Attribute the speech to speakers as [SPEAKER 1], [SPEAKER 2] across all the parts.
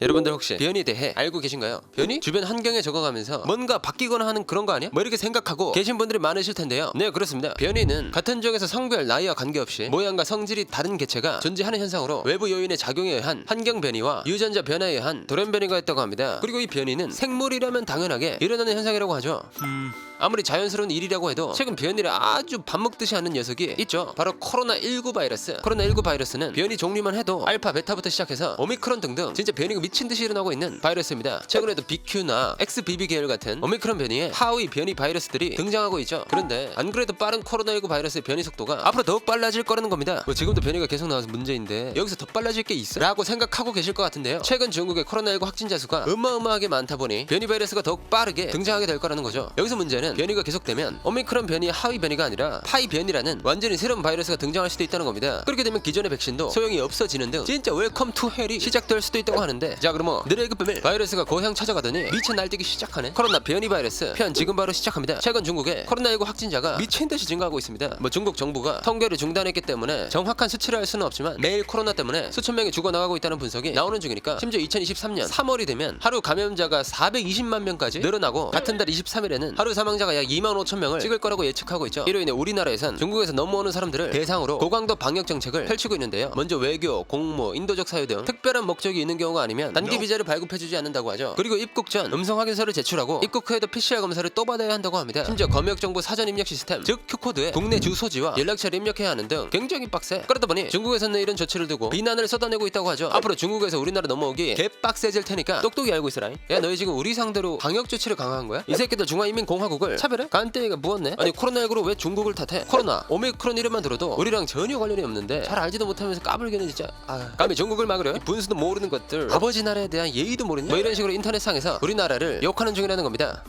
[SPEAKER 1] 여러분들 혹시 변이에 대해 알고 계신가요? 변이? 주변 환경에 적응하면서 뭔가 바뀌거나 하는 그런 거 아니야? 뭐 이렇게 생각하고 계신 분들이 많으실 텐데요. 네, 그렇습니다. 변이는 같은 종에서 성별, 나이와 관계없이 모양과 성질이 다른 개체가 존재하는 현상으로 외부 요인의 작용에 의한 환경 변이와 유전자 변화에 의한 돌연 변이가 있다고 합니다. 그리고 이 변이는 생물이라면 당연하게 일어나는 현상이라고 하죠. 아무리 자연스러운 일이라고 해도 최근 변이를 아주 밥 먹듯이 하는 녀석이 있죠. 바로 코로나19 바이러스. 코로나19 바이러스는 변이 종류만 해도 알파, 베타부터 시작해서 오미크론 등등 진짜 변이가 미친 듯이 일어나고 있는 바이러스입니다. 최근에도 BQ나 XBB 계열 같은 오미크론 변이의 하위 변이 바이러스들이 등장하고 있죠. 그런데 안 그래도 빠른 코로나19 바이러스의 변이 속도가 앞으로 더욱 빨라질 거라는 겁니다. 뭐 지금도 변이가 계속 나와서 문제인데 여기서 더 빨라질 게 있어? 라고 생각하고 계실 것 같은데요. 최근 중국의 코로나19 확진자 수가 어마어마하게 많다 보니 변이 바이러스가 더욱 빠르게 등장하게 될 거라는 거죠. 여기서 문제는 변이가 계속되면 오미크론 변이의 하위 변이가 아니라 파이 변이라는 완전히 새로운 바이러스가 등장할 수도 있다는 겁니다. 그렇게 되면 기존의 백신도 소용이 없어지는 등 진짜 웰컴 투 헬이 시작될 수도 있다고 하는데, 자 그럼 늘의 급비밀 바이러스가 고향 찾아가더니 미쳐 날뛰기 시작하네. 코로나 변이 바이러스 편 지금 바로 시작합니다. 최근 중국에 코로나19 확진자가 미친 듯이 증가하고 있습니다. 뭐 중국 정부가 통계를 중단했기 때문에 정확한 수치를 알 수는 없지만 매일 코로나 때문에 수천 명이 죽어나가고 있다는 분석이 나오는 중이니까 심지어 2023년 3월이 되면 하루 감염자가 420만 명까지 늘어나고 같은 달 23일에는 하루 사망자가 약 2만 5천 명을 찍을 거라고 예측하고 있죠. 이로 인해 우리나라에선 중국에서 넘어오는 사람들을 대상으로 고강도 방역 정책을 펼치고 있는데요. 먼저 외교, 공무, 인도적 사유 등 특별한 목적이 있는 경우가 아니면 단기 비자를 발급해주지 않는다고 하죠. 그리고 입국 전 음성 확인서를 제출하고 입국 후에도 PCR 검사를 또 받아야 한다고 합니다. 심지어 검역정보 사전 입력 시스템, 즉 Q코드에 국내 주소지와 연락처를 입력해야 하는 등 굉장히 빡세. 그러다 보니 중국에서는 이런 조치를 두고 비난을 쏟아내고 있다고 하죠. 앞으로 중국에서 우리나라 넘어오기 개빡세질 테니까 똑똑히 알고 있어라. 야, 너희 지금 우리 상대로 방역 조치를 강화한 거야? 이 새끼들 중화인민공화국을 차별해? 간땡이가 무었네? 아니 코로나19로 왜 중국을 탓해? 코로나, 오미크론 이름만 들어도 우리랑 전혀 관련이 없는데 잘 알지도 못하면서 까불기는 진짜. 감히 중국을 막으려? 이 분수도 모르는 것들, 아버지 나라에 대한 예의도 모르냐? 뭐 이런 식으로 인터넷상에서 우리나라를 욕하는 중이라는 겁니다.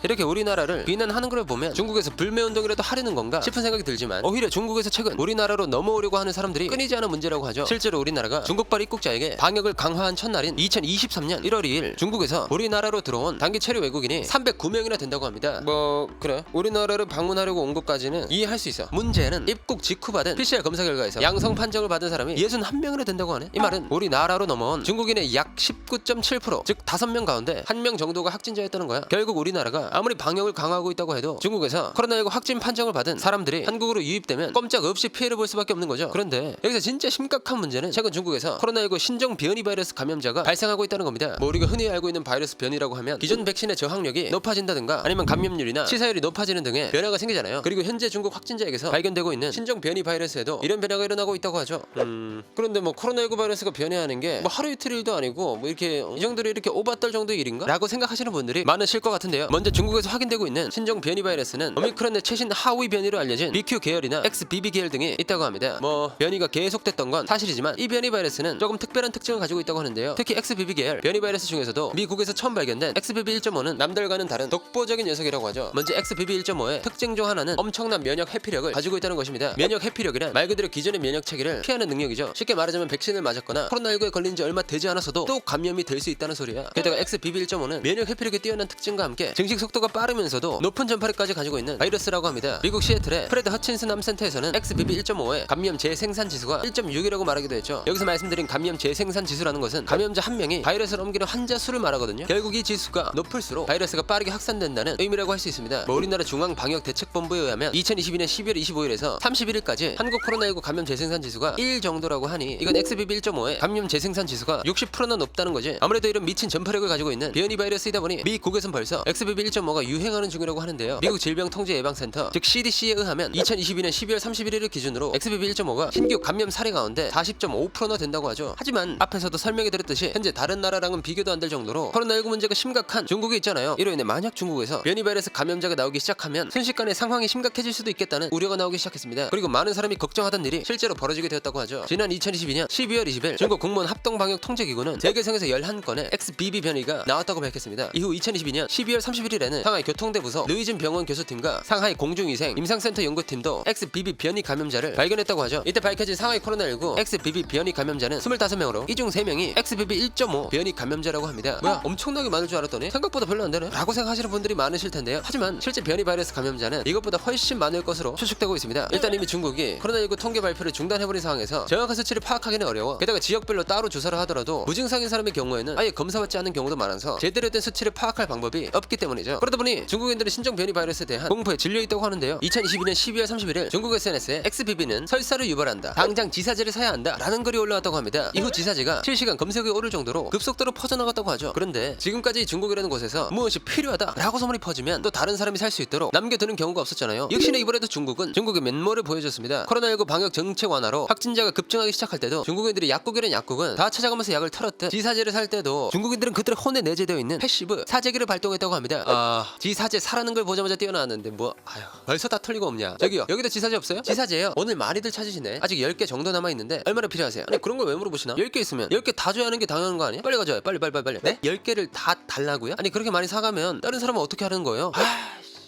[SPEAKER 1] 이렇게 우리나라를 비난하는 걸 보면 중국에서 불매운동이라도 하려는 건가 싶은 생각이 들지만, 오히려 중국에서 최근 우리나라로 넘어오려고 하는 사람들이 끊이지 않은 문제라고 하죠. 실제로 우리나라가 중국발 입국자에게 방역을 강화한 첫날인 2023년 1월 2일 중국에서 우리나라로 들어온 단기 체류 외국인이 309명이나 된다고 합니다. 뭐 그래, 우리나라를 방문하려고 온 것까지는 이해할 수 있어. 문제는 입국 직후 받은 PCR 검사 결과에서 양성 판정을 받은 사람이 61명이나 된다고 하네. 이 말은 우리나라로 넘어온 중국인의 약 19.7%, 즉 5명 가운데 1명 정도가 확진자였다는 거야. 결국 우리나라가 아무리 방역을 강화하고 있다고 해도 중국에서 코로나19 확진 판정을 받은 사람들이 한국으로 유입되면 꼼짝없이 피해를 볼 수밖에 없는 거죠. 그런데 여기서 진짜 심각한 문제는 최근 중국에서 코로나19 신종 변이 바이러스 감염자가 발생하고 있다는 겁니다. 뭐 우리가 흔히 알고 있는 바이러스 변이라고 하면 기존 백신의 저항력이 높아진다든가 아니면 감염률이나 치사율이 높아지는 등의 변화가 생기잖아요. 그리고 현재 중국 확진자에게서 발견되고 있는 신종 변이 바이러스에도 이런 변화가 일어나고 있다고 하죠. 그런데 뭐 코로나19 바이러스가 변이하는 게 뭐 하루 이틀 일도 아니고 뭐 이렇게 이 정도로 이렇게 오바떨 정도의 일인가? 라고 생각하시는 분들이 많으실 것 같은데요. 먼저 중국에서 확인되고 있는 신종 변이 바이러스는 오미크론의 최신 하위 변이로 알려진 BQ 계열이나 XBB 계열 등이 있다고 합니다. 뭐 변이가 계속됐던 건 사실이지만 이 변이 바이러스는 조금 특별한 특징을 가지고 있다고 하는데요. 특히 XBB 계열 변이 바이러스 중에서도 미국에서 처음 발견된 XBB 1.5는 남들과는 다른 독보적인 녀석이라고 하죠. 먼저 XBB 1.5의 특징 중 하나는 엄청난 면역 회피력을 가지고 있다는 것입니다. 면역 회피력이란 말 그대로 기존의 면역 체계를 피하는 능력이죠. 쉽게 말하자면 백신을 맞았거나 코로나19에 걸린 지 얼마 되지 않았어도 또 감염이 될 수 있다는 소리야. 게다가 XBB 1.5는 면역 회피력이 뛰어난 특징과 함께 증식 속도가 빠르면서도 높은 전파력까지 가지고 있는 바이러스라고 합니다. 미국 시애틀의 프레드 허친슨 암센터에서는 XBB 1.5의 감염 재생산 지수가 1.6이라고 말하기도 했죠. 여기서 말씀드린 감염 재생산 지수라는 것은 감염자 한 명이 바이러스를 옮기는 환자 수를 말하거든요. 결국 이 지수가 높을수록 바이러스가 빠르게 확산된다는 의미라고 할 수 있습니다. 뭐 우리나라 중앙방역대책본부에 의하면 2022년 12월 25일에서 31일까지 한국 코로나19 감염 재생산 지수가 1 정도라고 하니 이건 XBB 1.5의 감염 재생산 지수가 60%나 높다는 거지. 아무래도 이런 미친 전파력을 가지고 있는 변이 바이러스이다 보니 미국에선 벌써 XBB 1.5가 유행하는 중이라고 하는데요. 미국 질병통제예방센터 즉 CDC에 의하면 2022년 12월 31일을 기준으로 XBB 1.5가 신규 감염 사례 가운데 40.5%나 된다고 하죠. 하지만 앞에서도 설명해 드렸듯이 현재 다른 나라랑은 비교도 안 될 정도로 코로나19 문제가 심각한 중국이 있잖아요. 이로 인해 만약 중국에서 변이 바이러스 감염자가 나오기 시작하면 순식간에 상황이 심각해질 수도 있겠다는 우려가 나오기 시작했습니다. 그리고 많은 사람이 걱정하던 일이 실제로 벌어지게 되었다고 하죠. 지난 2022년 12월 20일 중국 공무원 합동방역통제기구는 세계성에서 11건의 XBB 변이가 나왔다고 밝혔습니다. 이후 2022년 12월 31일에는 상하이 교통대부서 루이진 병원 교수팀과 상하이 공중위생 임상센터 연구팀도 XBB 변이 감염자를 발견했다고 하죠. 이때 밝혀진 상하이 코로나19 XBB 변이 감염자는 25명으로 이 중 3명이 XBB 1.5 변이 감염자라고 합니다. 뭐야, 엄청나게 많을 줄 알았더니 생각보다 별로 안 되네 라고 생각하시는 분들이 많으실 텐데요. 텐데요. 하지만 실제 변이 바이러스 감염자는 이것보다 훨씬 많을 것으로 추측되고 있습니다. 일단 이미 중국이 코로나19 통계 발표를 중단해버린 상황에서 정확한 수치를 파악하기는 어려워. 게다가 지역별로 따로 조사를 하더라도 무증상인 사람의 경우에는 아예 검사받지 않는 경우도 많아서 제대로 된 수치를 파악할 방법이 없기 때문이죠. 그러다 보니 중국인들은 신종 변이 바이러스에 대한 공포에 질려 있다고 하는데요. 2022년 12월 31일 중국 SNS에 XBB는 설사를 유발한다, 당장 지사제를 사야 한다 라는 글이 올라왔다고 합니다. 이후 지사제가 실시간 검색에 오를 정도로 급속도로 퍼져나갔다고 하죠. 그런데 지금까지 중국이라는 곳에서 무엇이 필요하다 라고 소문이 퍼지면 또 다른 사람이 살 수 있도록 남겨두는 경우가 없었잖아요. 역시나 이번에도 중국은 중국의 면모를 보여줬습니다. 코로나19 방역 정책 완화로 확진자가 급증하기 시작할 때도 중국인들이 약국이란 약국은 다 찾아가면서 약을 털었듯 지사제를 살 때도 중국인들은 그들의 혼에 내재되어 있는 패시브 사재기를 발동했다고 합니다. 지사제 사라는 걸 보자마자 뛰어나왔는데 뭐 아휴 벌써 다 털리고 없냐. 저기요, 여기도 지사제 없어요? 지사제요? 오늘 많이들 찾으시네. 아직 10개 정도 남아있는데 얼마나 필요하세요? 아니 그런 걸 왜 물어보시나? 10개 있으면 10개 다 줘야 하는 게 당연한 거 아니야? 빨리 가져와요. 빨리. 네? 10개를 다 달라고요? 아니 그렇게 많이 사가면 다른 사람은 어떻게 하는 거예요?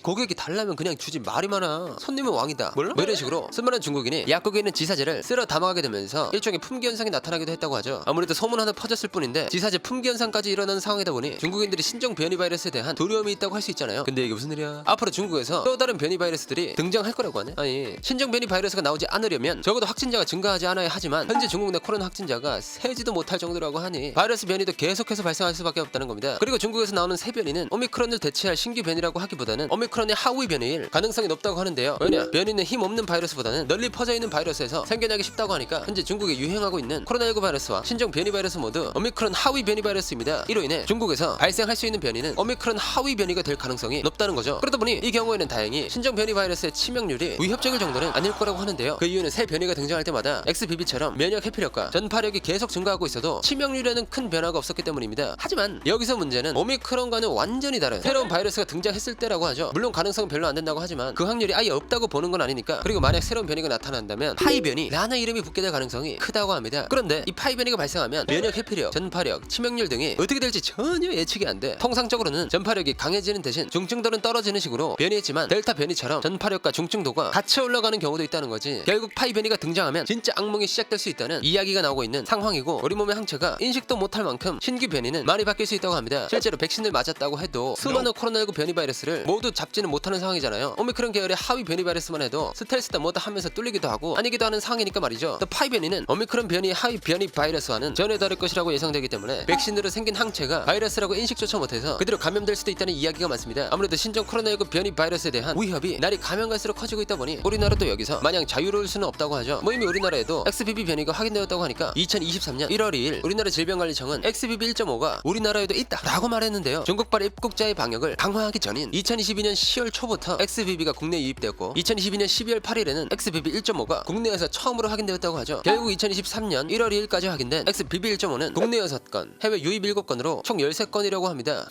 [SPEAKER 1] 고객이 달라면 그냥 주지, 말이 많아. 손님은 왕이다. 몰라? 뭐 이런 식으로 수많은 중국인이 약국에 있는 지사제를 쓸어 담아가게 되면서 일종의 품귀 현상이 나타나기도 했다고 하죠. 아무래도 소문 하나 퍼졌을 뿐인데 지사제 품귀 현상까지 일어나는 상황이다 보니 중국인들이 신종 변이 바이러스에 대한 두려움이 있다고 할 수 있잖아요. 근데 이게 무슨 일이야? 앞으로 중국에서 또 다른 변이 바이러스들이 등장할 거라고 하네. 아니 신종 변이 바이러스가 나오지 않으려면 적어도 확진자가 증가하지 않아야 하지만 현재 중국 내 코로나 확진자가 세지도 못할 정도라고 하니 바이러스 변이도 계속해서 발생할 수밖에 없다는 겁니다. 그리고 중국에서 나오는 새 변이는 오미크론을 대체할 신규 변이라고 하기보다는 오미크론의 하위 변이일 가능성이 높다고 하는데요. 왜냐? 변이는 힘 없는 바이러스보다는 널리 퍼져 있는 바이러스에서 생겨나기 쉽다고 하니까 현재 중국에 유행하고 있는 코로나19 바이러스와 신종 변이 바이러스 모두 오미크론 하위 변이 바이러스입니다. 이로 인해 중국에서 발생할 수 있는 변이는 오미크론 하위 변이가 될 가능성이 높다는 거죠. 그러다 보니 이 경우에는 다행히 신종 변이 바이러스의 치명률이 위협적일 정도는 아닐 거라고 하는데요. 그 이유는 새 변이가 등장할 때마다 XBB처럼 면역 회피력과 전파력이 계속 증가하고 있어도 치명률에는 큰 변화가 없었기 때문입니다. 하지만 여기서 문제는 오미크론과는 완전히 다른 새로운 바이러스가 등장했을 때라고 하죠. 물론 가능성은 별로 안 된다고 하지만 그 확률이 아예 없다고 보는 건 아니니까. 그리고 만약 새로운 변이가 나타난다면 파이 변이라는 이름이 붙게 될 가능성이 크다고 합니다. 그런데 이 파이 변이가 발생하면 면역 회피력, 전파력, 치명률 등이 어떻게 될지 전혀 예측이 안 돼. 통상적으로는 전파력이 강해지는 대신 중증도는 떨어지는 식으로 변이했지만 델타 변이처럼 전파력과 중증도가 같이 올라가는 경우도 있다는 거지. 결국 파이 변이가 등장하면 진짜 악몽이 시작될 수 있다는 이야기가 나오고 있는 상황이고, 우리 몸의 항체가 인식도 못할 만큼 신규 변이는 많이 바뀔 수 있다고 합니다. 실제로 백신을 맞았다고 해도 수많은 코로나19 변이 바이러스를 모두 잡지는 못하는 상황이잖아요. 오미크론 계열의 하위 변이 바이러스만 해도 스텔스다 뭐다 하면서 뚫리기도 하고 아니기도 하는 상황이니까 말이죠. 또 파이 변이는 오미크론 변이 하위 변이 바이러스와는 전혀 다를 것이라고 예상되기 때문에 백신으로 생긴 항체가 바이러스라고 인식조차 못해서 그대로 감염될 수도 있다는 이야기가 많습니다. 아무래도 신종 코로나19 변이 바이러스에 대한 위협이 날이 가면 갈수록 커지고 있다 보니 우리나라도 여기서 마냥 자유로울 수는 없다고 하죠. 뭐 이미 우리나라에도 XBB 변이가 확인되었다고 하니까 2023년 1월 2일 우리나라 질병관리청은 XBB 1.5가 우리나라에도 있다 라고 말했는데요. 중국발 입국자의 방역을 강화하기 전인 2022년 10월 초부터 XBB가 국내에 유입되었고 2022년 12월 8일에는 XBB 1.5가 국내에서 처음으로 확인되었다고 하죠. 결국 2023년 1월 2일까지 확인된 XBB 1.5는 국내 6건, 해외 유입 7건으로 총 13건이라고 합니다.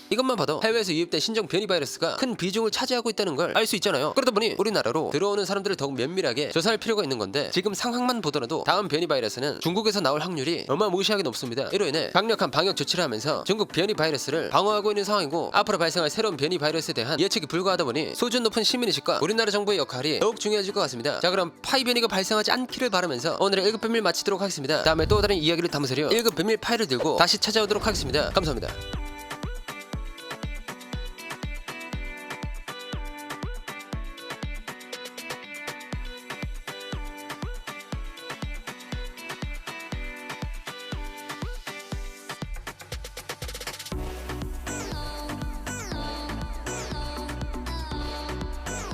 [SPEAKER 1] 이것만 봐도 해외에서 유입된 신종 변이 바이러스가 큰 비중을 차지하고 있다는 걸 알 수 있잖아요. 그러다 보니 우리나라로 들어오는 사람들을 더욱 면밀하게 조사할 필요가 있는 건데, 지금 상황만 보더라도 다음 변이 바이러스는 중국에서 나올 확률이 어마무시하게 높습니다. 이로 인해 강력한 방역 조치를 하면서 중국 변이 바이러스를 방어하고 있는 상황이고, 앞으로 발생할 새로운 변이 바이러스에 대한 예측이 불가하다 보니 수준 높은 시민의식과 우리나라 정부의 역할이 더욱 중요해질 것 같습니다. 자, 그럼 파이 변이가 발생하지 않기를 바라면서 오늘의 1급 비밀 마치도록 하겠습니다. 다음에 또 다른 이야기를 담으세요. 1급 비밀 파일을 들고 다시 찾아오도록 하겠습니다. 감사합니다.